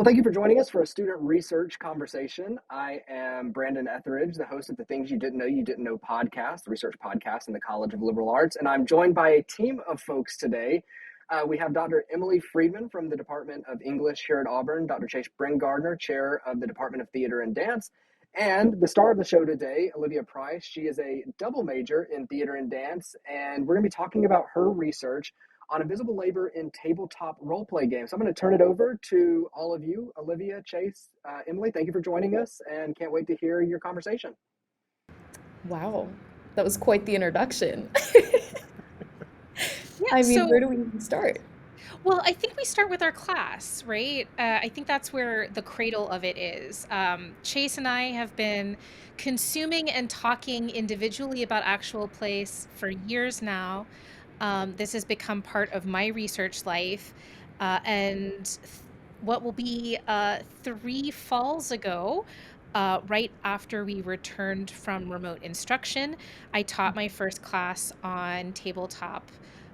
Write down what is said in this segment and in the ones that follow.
Well, thank you for joining us for a student research conversation. I am Brandon Etheridge, the host of the Things You Didn't Know podcast, the research podcast in the College of Liberal Arts, and I'm joined by a team of folks today. We have Dr. Emily Friedman from the Department of English here at Auburn, Dr. Chase Bringardner, chair of the Department of Theater and Dance, and the star of the show today, Olivia Price. She is a double major in theater and dance, and we're going to be talking about her research on invisible labor in tabletop role play games. So I'm going to turn it over to all of you, Olivia, Chase, Emily. Thank you for joining us, and can't wait to hear your conversation. Wow, that was quite the introduction. Yeah, I mean, so where do we even start? well, I think we start with our class, right? I think that's where the cradle of it is. Chase and I have been consuming and talking individually about actual plays for years now. This has become part of my research life. And what will be 3 falls ago, right after we returned from remote instruction, I taught my first class on tabletop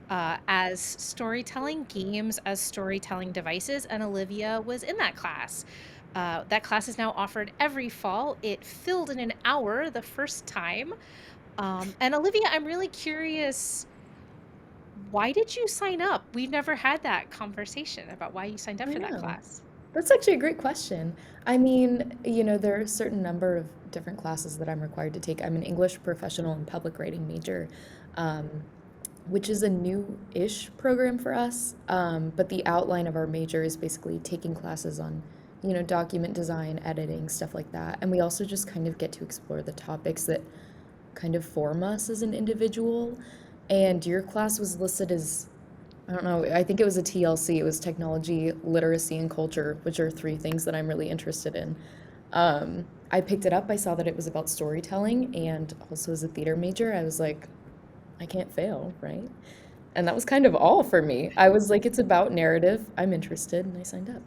as storytelling games, as storytelling devices, and Olivia was in that class. That class is now offered every fall. It filled in an hour the first time. And Olivia, I'm really curious, why did you sign up? We've never had that conversation about why you signed up I for that know. class. That's actually a great question. I mean, there are a certain number of different classes that I'm required to take. I'm an English professional and public writing major, um, which is a new-ish program for us. But the outline of our major is basically taking classes on, document design, editing, stuff like that. And we also just kind of get to explore the topics that kind of form us as an individual. And your class was listed as, I don't know, I think it was a TLC. It was technology, literacy, and culture, which are three things that I'm really interested in. I picked it up. I saw that it was about storytelling, and also as a theater major, I was like, I can't fail, right? And that was kind of all for me. I was like, it's about narrative. I'm interested, and I signed up.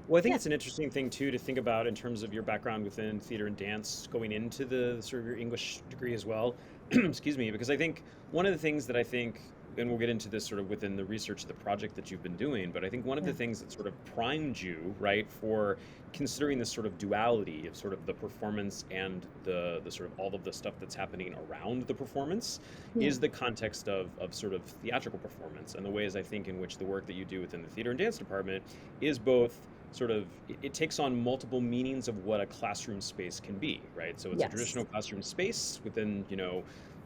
Well, I think Yeah. it's an interesting thing too to think about in terms of your background within theater and dance going into the sort of your English degree as well. Excuse me, because I think one of the things that I think, and we'll get into this sort of within the research of the project that you've been doing, but I think one of the Yeah. things that sort of primed you, right, for considering this sort of duality of sort of the performance and the sort of all of the stuff that's happening around the performance Yeah. is the context of sort of theatrical performance and the ways I think in which the work that you do within the theater and dance department is both sort of it takes on multiple meanings of what a classroom space can be, right? So it's a Yes. traditional classroom space within,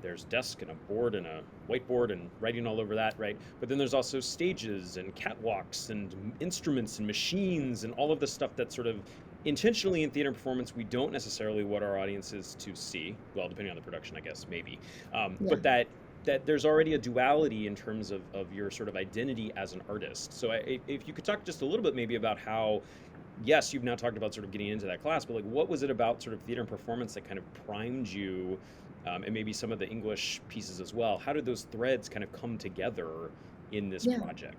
there's desk and a board and a whiteboard and writing all over that, right? But then there's also stages and catwalks and instruments and machines and all of the stuff that sort of intentionally in theater and performance we don't necessarily want our audiences to see. Well, depending on the production, I guess maybe, Yeah. but that there's already a duality in terms of your sort of identity as an artist. So if you could talk just a little bit maybe about how, yes, you've now talked about sort of getting into that class, but like what was it about sort of theater and performance that kind of primed you, and maybe some of the English pieces as well? How did those threads kind of come together in this Yeah. project?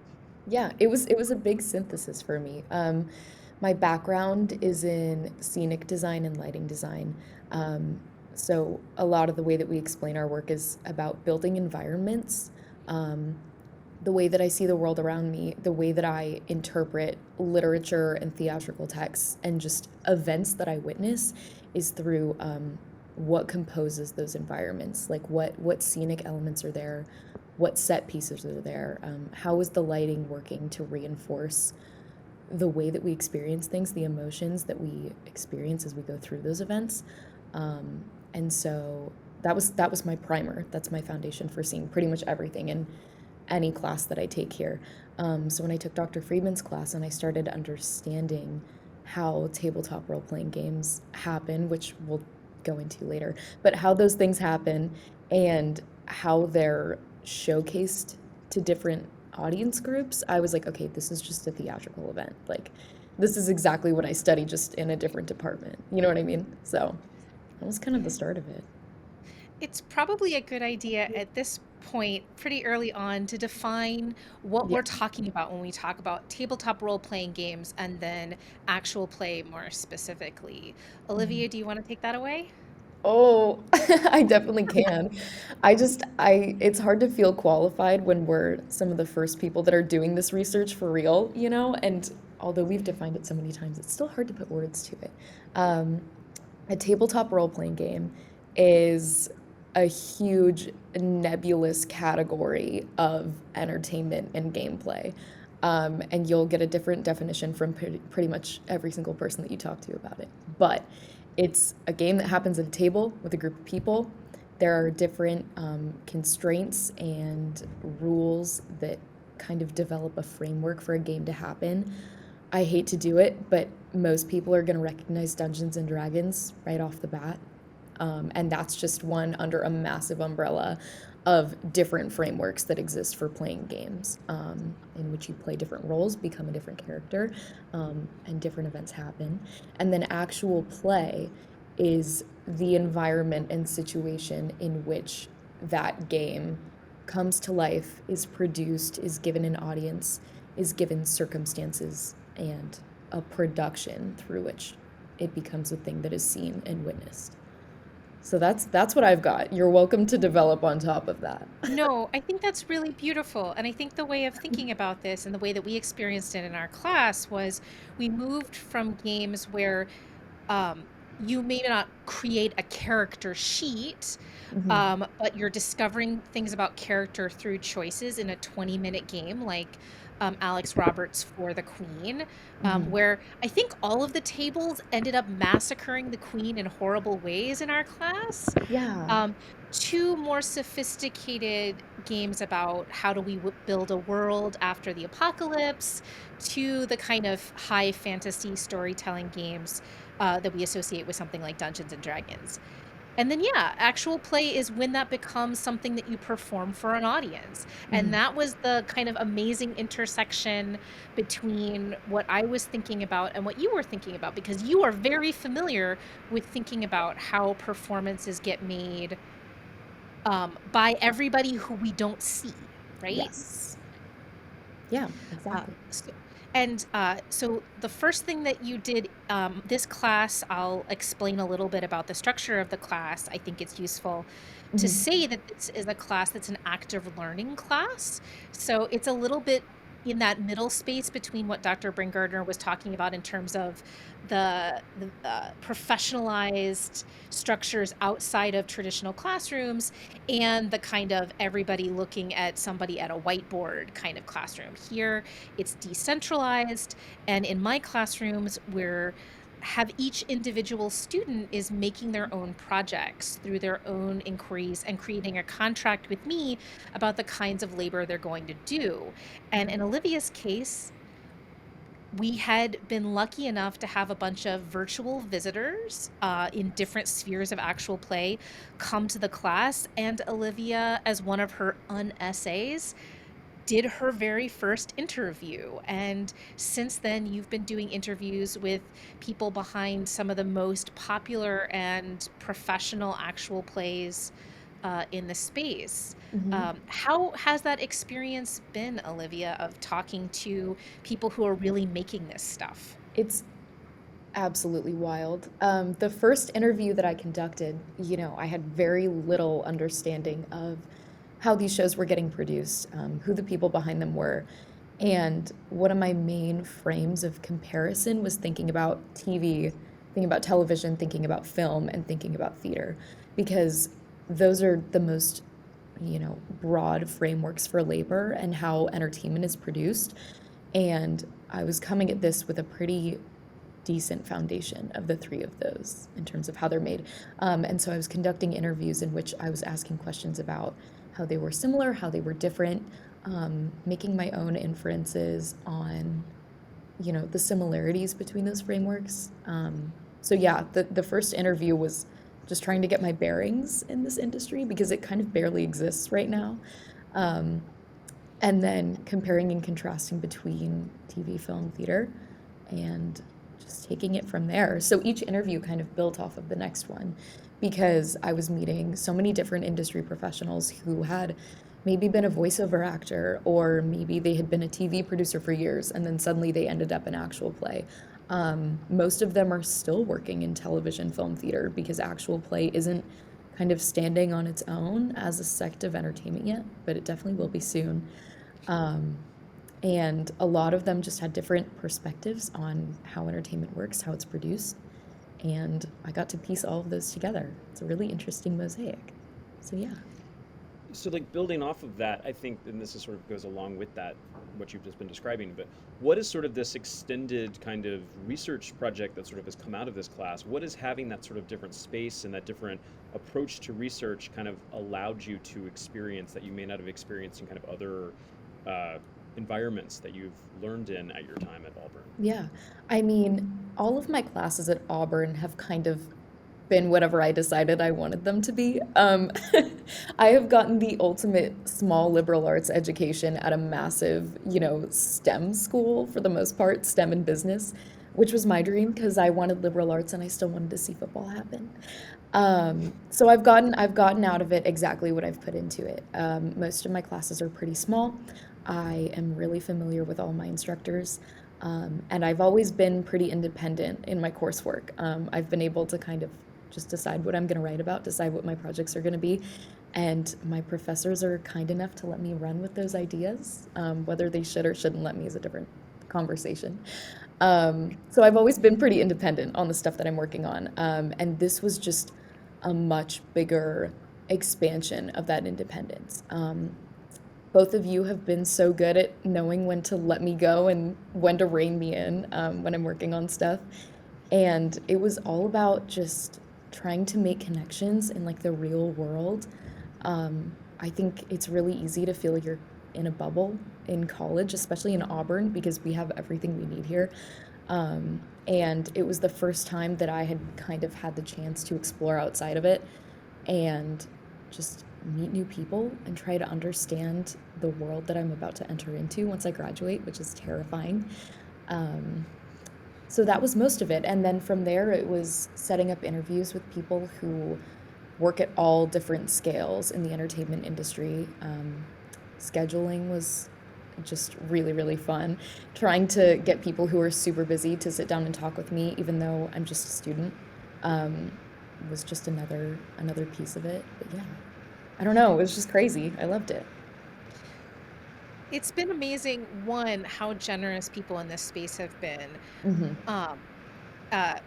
Yeah, it was a big synthesis for me. My background is in scenic design and lighting design. So a lot of the way that we explain our work is about building environments, um, the way that I see the world around me, the way that I interpret literature and theatrical texts, and just events that I witness is through what composes those environments. Like what scenic elements are there, what set pieces are there, how is the lighting working to reinforce the way that we experience things, the emotions that we experience as we go through those events. And so that was my primer. That's my foundation for seeing pretty much everything in any class that I take here. So when I took Dr. Friedman's class and I started understanding how tabletop role playing games happen, which we'll go into later, but how those things happen and how they're showcased to different audience groups, I was like, okay, this is just a theatrical event. Like, this is exactly what I study, just in a different department. You know what I mean? So that was kind of the start of it. It's probably a good idea at this point, pretty early on, to define what Yeah. we're talking about when we talk about tabletop role playing games and then actual play more specifically. Olivia, Mhm. do you want to take that away? Oh, I definitely can. It's hard to feel qualified when we're some of the first people that are doing this research for real, and although we've defined it so many times, it's still hard to put words to it. Um, a tabletop role-playing game is a huge nebulous category of entertainment and gameplay. And you'll get a different definition from pretty much every single person that you talk to about it. But it's a game that happens at a table with a group of people. There are different constraints and rules that kind of develop a framework for a game to happen. I hate to do it, but most people are going to recognize Dungeons and Dragons right off the bat. And that's just one under a massive umbrella of different frameworks that exist for playing games, in which you play different roles, become a different character, and different events happen. And then actual play is the environment and situation in which that game comes to life, is produced, is given an audience, is given circumstances, and a production through which it becomes a thing that is seen and witnessed. So that's what I've got. You're welcome to develop on top of that. No, I think that's really beautiful. And I think the way of thinking about this and the way that we experienced it in our class was we moved from games where um, you may not create a character sheet, Mhm. but you're discovering things about character through choices in a 20-minute game like Alex Roberts for the Queen, Mhm. where I think all of the tables ended up massacring the Queen in horrible ways in our class. Yeah. Um, Two more sophisticated games about how do we build a world after the apocalypse, to the kind of high fantasy storytelling games that we associate with something like Dungeons and Dragons. And then, yeah, actual play is when that becomes something that you perform for an audience. And Mhm. that was the kind of amazing intersection between what I was thinking about and what you were thinking about, because you are very familiar with thinking about how performances get made by everybody who we don't see, right? Yes. Yeah, Uh, exactly. so, so the first thing that you did this class, I'll explain a little bit about the structure of the class. I think it's useful to Mhm. say that this is a class that's an active learning class. So it's a little bit in that middle space between what Dr. Bringardner was talking about in terms of the professionalized structures outside of traditional classrooms and the kind of everybody looking at somebody at a whiteboard kind of classroom. Here, it's decentralized, and in my classrooms, we're have each individual student is making their own projects through their own inquiries and creating a contract with me about the kinds of labor they're going to do. And in Olivia's case, we had been lucky enough to have a bunch of virtual visitors in different spheres of actual play come to the class. And Olivia, as one of her unessays, did her very first interview. And since then, you've been doing interviews with people behind some of the most popular and professional actual plays in the space. Mhm. How has that experience been, Olivia, of talking to people who are really making this stuff? It's absolutely wild. The first interview that I conducted, I had very little understanding of how these shows were getting produced, who the people behind them were. And one of my main frames of comparison was thinking about TV, thinking about television, thinking about film, and thinking about theater, because those are the most, broad frameworks for labor and how entertainment is produced. And I was coming at this with a pretty decent foundation of the three of those in terms of how they're made. And so I was conducting interviews in which I was asking questions about how they were similar, how they were different, making my own inferences on, the similarities between those frameworks. So yeah, the first interview was just trying to get my bearings in this industry because it kind of barely exists right now. Um, and then comparing and contrasting between TV, film, theater, and just taking it from there. So each interview kind of built off of the next one because I was meeting so many different industry professionals who had maybe been a voiceover actor or maybe they had been a TV producer for years and then suddenly they ended up in actual play. Most of them are still working in television, film, theater because actual play isn't kind of standing on its own as a sect of entertainment yet, but it definitely will be soon. Um, And a lot of them just had different perspectives on how entertainment works, how it's produced. And I got to piece all of those together. It's a really interesting mosaic. So yeah. So, like building off of that, I think, and this is sort of goes along with that, what you've just been describing, but what is sort of this extended kind of research project that sort of has come out of this class? What is having that sort of different space and that different approach to research kind of allowed you to experience that you may not have experienced in kind of other uh, environments that you've learned in at your time at Auburn? Yeah. I mean, all of my classes at Auburn have kind of been whatever I decided I wanted them to be. I have gotten the ultimate small liberal arts education at a massive, STEM school for the most part, STEM and business, which was my dream because I wanted liberal arts and I still wanted to see football happen. So I've gotten out of it exactly what I've put into it. Most of my classes are pretty small. I am really familiar with all my instructors. And I've always been pretty independent in my coursework. I've been able to kind of just decide what I'm going to write about, decide what my projects are going to be. And my professors are kind enough to let me run with those ideas. Whether they should or shouldn't let me is a different conversation. So I've always been pretty independent on the stuff that I'm working on. And this was just a much bigger expansion of that independence. Both of you have been so good at knowing when to let me go and when to rein me in when I'm working on stuff. And it was all about just trying to make connections in like the real world. I think it's really easy to feel you're in a bubble in college, especially in Auburn, because we have everything we need here. And it was the first time that I had kind of had the chance to explore outside of it and just meet new people and try to understand the world that I'm about to enter into once I graduate, which is terrifying. Um, so that was most of it. And then from there, it was setting up interviews with people who work at all different scales in the entertainment industry. Scheduling was just really, really fun. Trying to get people who are super busy to sit down and talk with me, even though I'm just a student, um, was just another piece of it. But yeah, I don't know. It was just crazy. I loved it. It's been amazing, one, how generous people in this space have been, Hmm. um,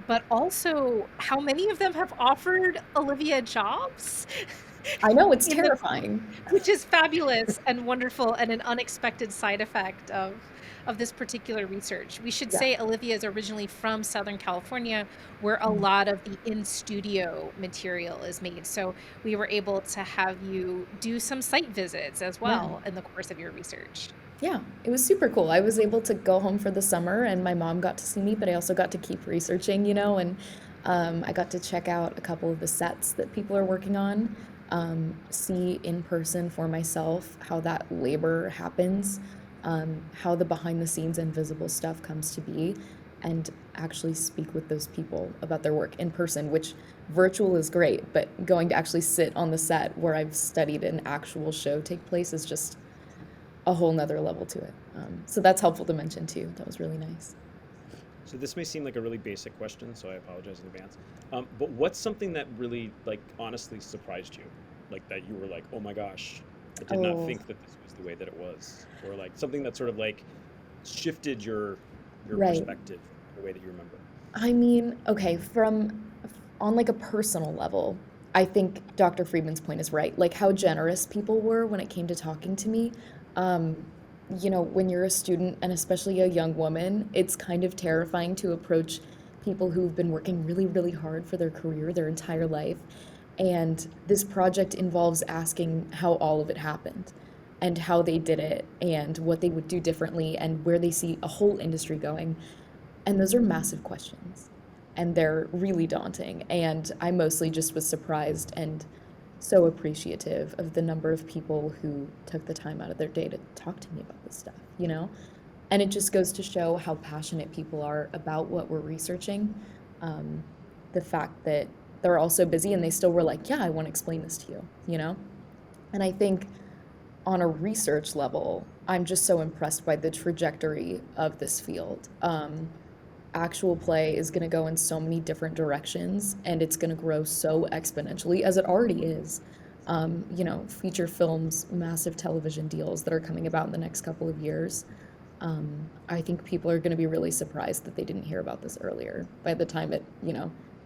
but also how many of them have offered Olivia jobs I know it's in the terrifying. which is fabulous and wonderful and an unexpected side effect of this particular research. We should Yeah. say Olivia is originally from Southern California, where a Mhm. lot of the in-studio material is made. So we were able to have you do some site visits as Yeah. well in the course of your research. Yeah, it was super cool. I was able to go home for the summer and my mom got to see me, but I also got to keep researching, and I got to check out a couple of the sets that people are working on, see in person for myself how that labor happens, how the behind the scenes invisible stuff comes to be, and actually speak with those people about their work in person, which virtual is great, but going to actually sit on the set where I've studied an actual show take place is just a whole nother level to it. So that's helpful to mention too. That was really nice. So this may seem like a really basic question, so I apologize in advance. But what's something that really, like, honestly surprised you? Like that you were like, oh my gosh, I did not Oh, think that this was the way that it was, or like something that sort of like shifted your right. perspective, the way that you remember. I mean, okay, on like a personal level, I think Dr. Friedman's point is right. Like how generous people were when it came to talking to me. Um, when you're a student and especially a young woman, it's kind of terrifying to approach people who've been working really, really hard for their career their entire life. And this project involves asking how all of it happened and how they did it and what they would do differently and where they see a whole industry going. And those are massive questions. And they're really daunting. And I mostly just was surprised and so appreciative of the number of people who took the time out of their day to talk to me about this stuff? And it just goes to show how passionate people are about what we're researching. Um, the fact that they're all so busy and they still were like, yeah, I want to explain this to you? And I think on a research level, I'm just so impressed by the trajectory of this field. Actual play is going to go in so many different directions and it's going to grow so exponentially as it already is. Feature films, massive television deals that are coming about in the next couple of years. I think people are going to be really surprised that they didn't hear about this earlier by the time it,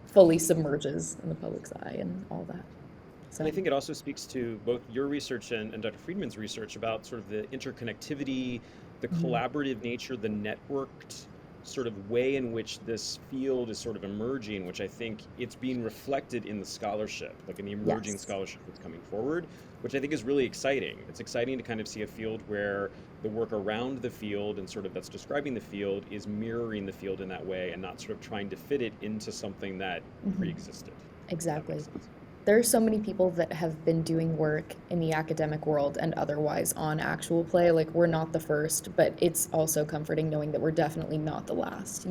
fully submerges in the public's eye and all that. And I So, think it also speaks to both your research and Dr. Friedman's research about sort of the interconnectivity, the mhm. collaborative nature, the networked sort of way in which this field is sort of emerging, which I think it's being reflected in the scholarship, like in the emerging Yes. scholarship that's coming forward, which I think is really exciting. It's exciting to kind of see a field where the work around the field and sort of that's describing the field is mirroring the field in that way and not sort of trying to fit it into something that Mhm. pre-existed, if that makes Exactly. sense. There are so many people that have been doing work in the academic world and otherwise on actual play. Like, we're not the first, but it's also comforting knowing that we're definitely not the last,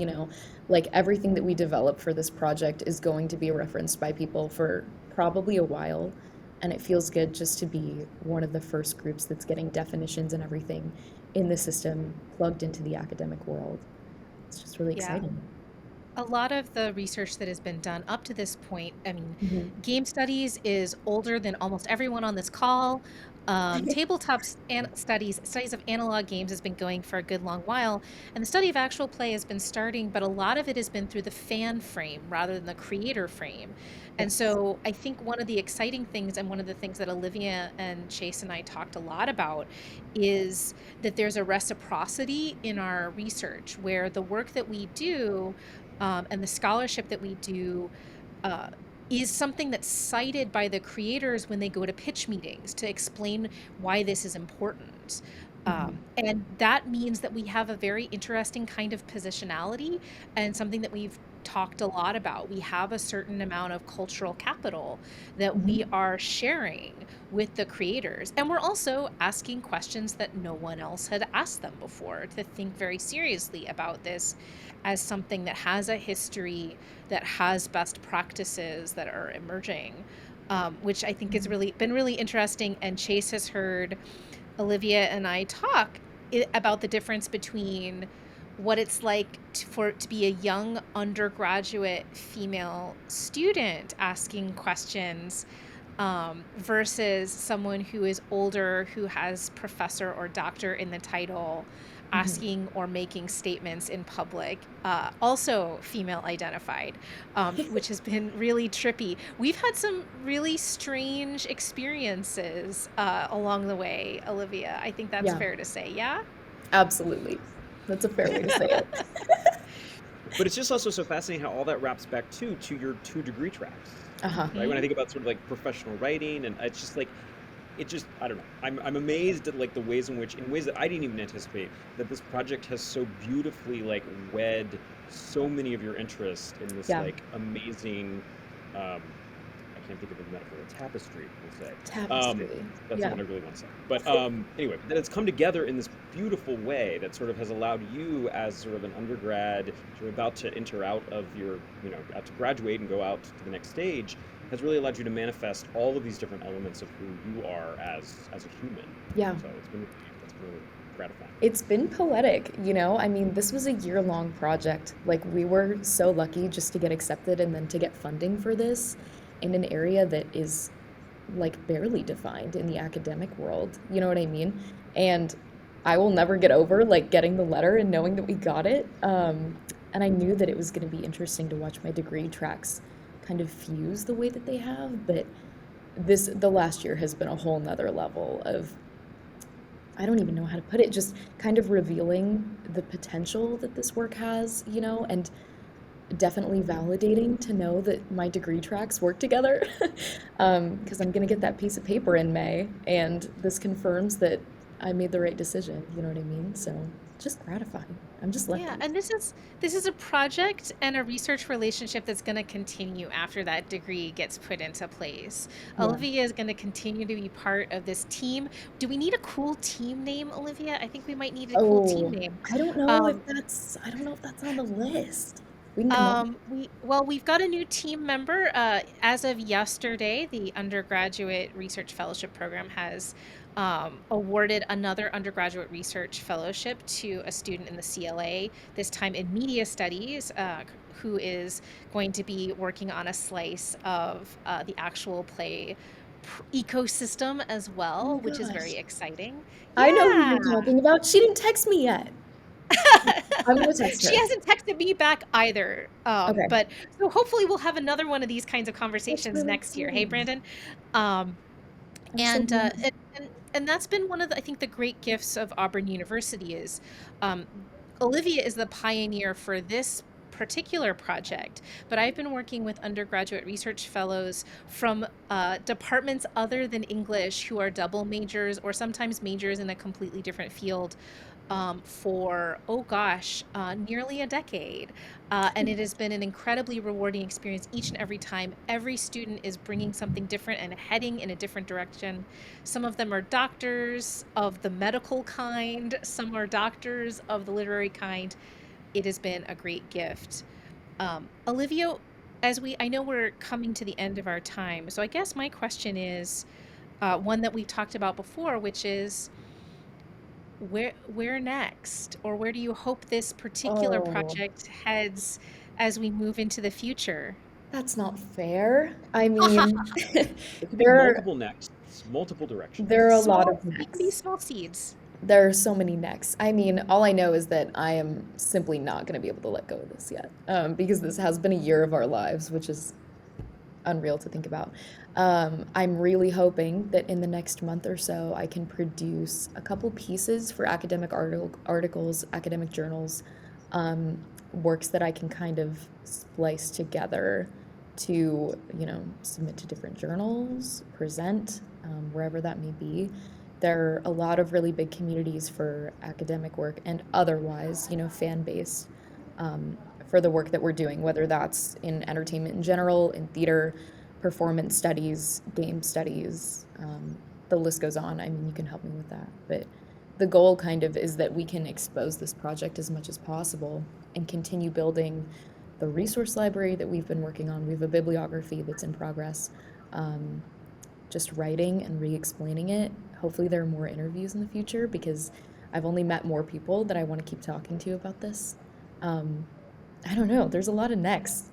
Like, everything that we develop for this project is going to be referenced by people for probably a while. And it feels good just to be one of the first groups that's getting definitions and everything in the system plugged into the academic world. It's just really Yeah. exciting. A lot of the research that has been done up to this point, I mean, Mhm. game studies is older than almost everyone on this call. Tabletop studies of analog games has been going for a good long while, and the study of actual play has been starting, but a lot of it has been through the fan frame rather than the creator frame. And Yes. so I think one of the exciting things, and one of the things that Olivia and Chase and I talked a lot about, is that there's a reciprocity in our research where the work that we do and the scholarship that we do uh, is something that's cited by the creators when they go to pitch meetings to explain why this is important. Mhm. And that means that we have a very interesting kind of positionality and something that we've talked a lot about. We have a certain amount of cultural capital that we Mhm. are sharing with the creators. And we're also asking questions that no one else had asked them before, to think very seriously about this as something that has a history, that has best practices that are emerging, which I think has Mhm. really been really interesting. And Chase has heard Olivia and I talk about the difference between what it's like to be a young undergraduate female student asking questions versus someone who is older, who has professor or doctor in the title, Mhm. asking or making statements in public, also female identified, which has been really trippy. We've had some really strange experiences along the way, Olivia. I think that's Yeah, fair to say, yeah? absolutely. That's a fair way to say it. But it's just also so fascinating how all that wraps back to your two degree tracks, Uh-huh. right? When I Hmm. think about sort of like professional writing, and it's just like it just I don't know. I'm amazed at like the ways in which, in ways that I didn't even anticipate, that this project has so beautifully like wed so many of your interests in this Yeah. like amazing I can't think of a metaphor, a tapestry, we'll say. Tapestry. That's the Yeah. one I really want to say. But anyway, that it's come together in this beautiful way that sort of has allowed you, as sort of an undergrad, sort of about to enter out of your, out to graduate and go out to the next stage, has really allowed you to manifest all of these different elements of who you are as a human. Yeah. So that's been really gratifying. It's been poetic. I mean, this was a year-long project. Like, we were so lucky just to get accepted and then to get funding for this in an area that is like barely defined in the academic world. You know what I mean? And I will never get over like getting the letter and knowing that we got it. And I knew that it was going to be interesting to watch my degree tracks kind of fuse the way that they have, but the last year has been a whole nother level of, I don't even know how to put it, just kind of revealing the potential that this work has, and definitely validating to know that my degree tracks work together. Because I'm going to get that piece of paper in May, and this confirms that I made the right decision. You know what I mean? So just gratifying. I'm just Yeah, lucky. and this is a project and a research relationship that's going to continue after that degree gets put into place. Yeah. Olivia is going to continue to be part of this team. Do we need a cool team name, Olivia? I think we might need a cool team Oh, name. I Um, don't know if that's on the list. We can come up. we've got a new team member. As of yesterday, the undergraduate research fellowship program has awarded another undergraduate research fellowship to a student in the CLA, this time in media studies, who is going to be working on a slice of the actual play ecosystem as Oh my well, which is very gosh. exciting. I know who Yeah. you're talking about. She didn't text me yet. I'm gonna text She her. hasn't texted me back either. Okay. But so hopefully we'll have another one of these kinds of That's conversations really next year. Hey, exciting. Brandon. Um, I'm so and, uh, glad. and and that's been one of the, I think, the great gifts of Auburn University is, um, Olivia is the pioneer for this particular project, but I've been working with undergraduate research fellows from departments other than English who are double majors or sometimes majors in a completely different field, for, oh gosh, nearly a decade. And it has been an incredibly rewarding experience each and every time. Every student is bringing something different and heading in a different direction. Some of them are doctors of the medical kind, some are doctors of the literary kind. It has been a great gift. Olivia, I know we're coming to the end of our time, so I guess my question is one that we've talked about before, which is where next, or where do you hope this particular Oh, project heads as we move into the future? that's not fair. I mean, It could be there are multiple nexts, multiple there directions. are a lot of They can be necks. small seeds. There are so many necks. I mean, all I know is that I am simply not going to be able to let go of this yet, because this has been a year of our lives, which is unreal to think about. I'm really hoping that in the next month or so, I can produce a couple pieces for academic articles, academic journals, um, works that I can kind of splice together to, submit to different journals, present, wherever that may be. There are a lot of really big communities for academic work and otherwise, fan base, for the work that we're doing, whether that's in entertainment in general, in theater, performance studies, game studies, the list goes on. I mean, you can help me with that. But the goal kind of is that we can expose this project as much as possible and continue building the resource library that we've been working on. We have a bibliography that's in progress. Um, just writing and re-explaining it. Hopefully there are more interviews in the future because I've only met more people that I want to keep talking to about this. Um, I don't know. There's a lot of next,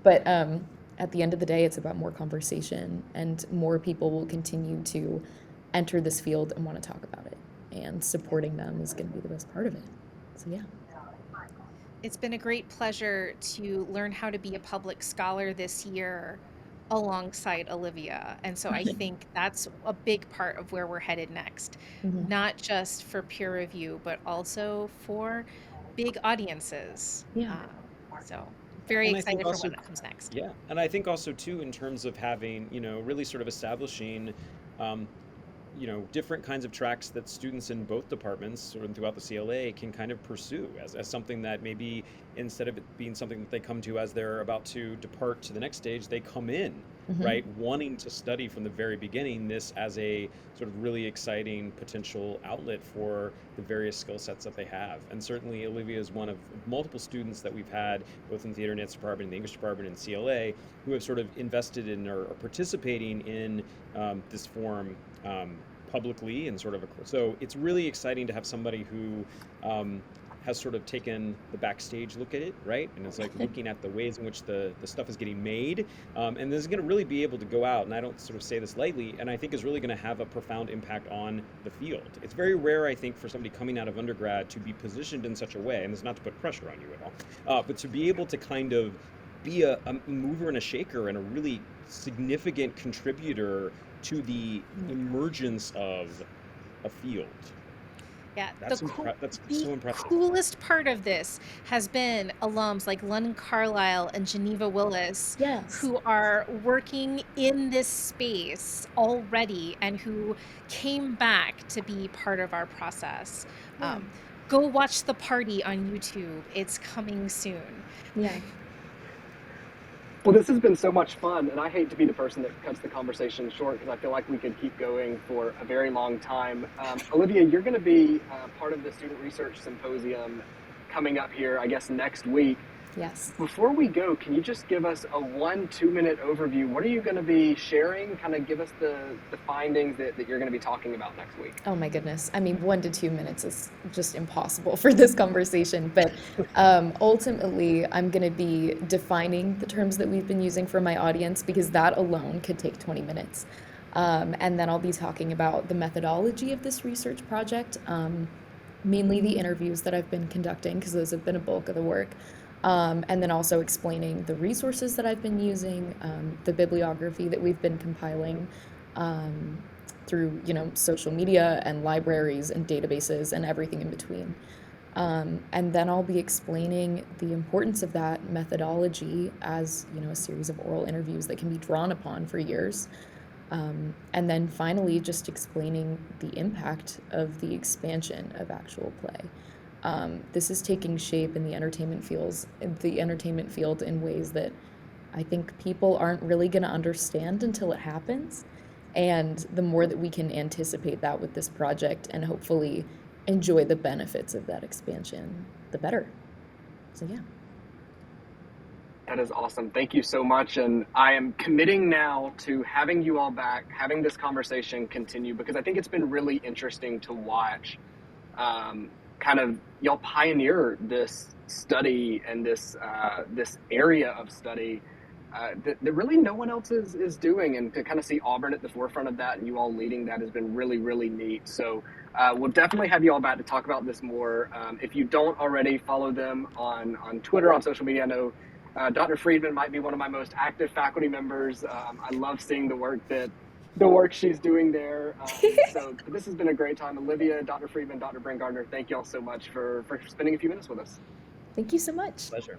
but at the end of the day, it's about more conversation and more people will continue to enter this field and want to talk about it. And supporting them is going to be the best part of it. So yeah. It's been a great pleasure to learn how to be a public scholar this year alongside Olivia. And so I think that's a big part of where we're headed next, Mhm. not just for peer review, but also for big audiences. Yeah. So very And I think excited for also, what comes next. yeah, and I think also too, in terms of having, really sort of establishing, um, different kinds of tracks that students in both departments sort of throughout the CLA can kind of pursue as something that maybe instead of it being something that they come to as they're about to depart to the next stage, they come in, Mhm. right, wanting to study from the very beginning this as a sort of really exciting potential outlet for the various skill sets that they have. And certainly Olivia is one of multiple students that we've had both in the theater and dance department, the English department, and CLA who have sort of invested in or are participating in this forum publicly and sort of so it's really exciting to have somebody who has sort of taken the backstage look at it, right? And it's like looking at the ways in which the stuff is getting made, and this is going to really be able to go out, and I don't sort of say this lightly, and I think is really going to have a profound impact on the field. It's very rare, I think, for somebody coming out of undergrad to be positioned in such a way, and it's not to put pressure on you at all, but to be able to kind of be a mover and a shaker and a really significant contributor to the emergence of a field. Yeah, That's the so impressive. coolest part of this has been alums like London Carlisle and Geneva Willis Yes. who are working in this space already and who came back to be part of our process. Yeah. Go watch the party on YouTube. It's coming soon. Yeah. Well, this has been so much fun, and I hate to be the person that cuts the conversation short because I feel like we could keep going for a very long time. Olivia, you're going to be part of the Student Research Symposium coming up here, I guess, next week. Yes. Before we go, can you just give us a 1-2 minute overview? What are you going to be sharing? Kind of give us the findings that you're going to be talking about next week. Oh my goodness. I mean, 1 to 2 minutes is just impossible for this conversation. But ultimately, I'm going to be defining the terms that we've been using for my audience because that alone could take 20 minutes. And then I'll be talking about the methodology of this research project, mainly the interviews that I've been conducting, because those have been a bulk of the work. And then also explaining the resources that I've been using, the bibliography that we've been compiling um, through, social media and libraries and databases and everything in between. And then I'll be explaining the importance of that methodology as, a series of oral interviews that can be drawn upon for years. And then finally, just explaining the impact of the expansion of actual play. This is taking shape in the entertainment field in ways that I think people aren't really going to understand until it happens. And the more that we can anticipate that with this project and hopefully enjoy the benefits of that expansion, the better. So yeah. That is awesome. Thank you so much. And I am committing now to having you all back, having this conversation continue, because I think it's been really interesting to watch kind of y'all pioneer this study and this area of study that really no one else is doing. And to kind of see Auburn at the forefront of that and you all leading that has been really, really neat. So we'll definitely have you all back to talk about this more. If you don't already follow them on Twitter, on social media, I know Dr. Friedman might be one of my most active faculty members. I love seeing the work she's doing there. So this has been a great time. Olivia, Dr. Friedman, Dr. Brent Gardner, thank you all so much for spending a few minutes with us. Thank you so much. Pleasure.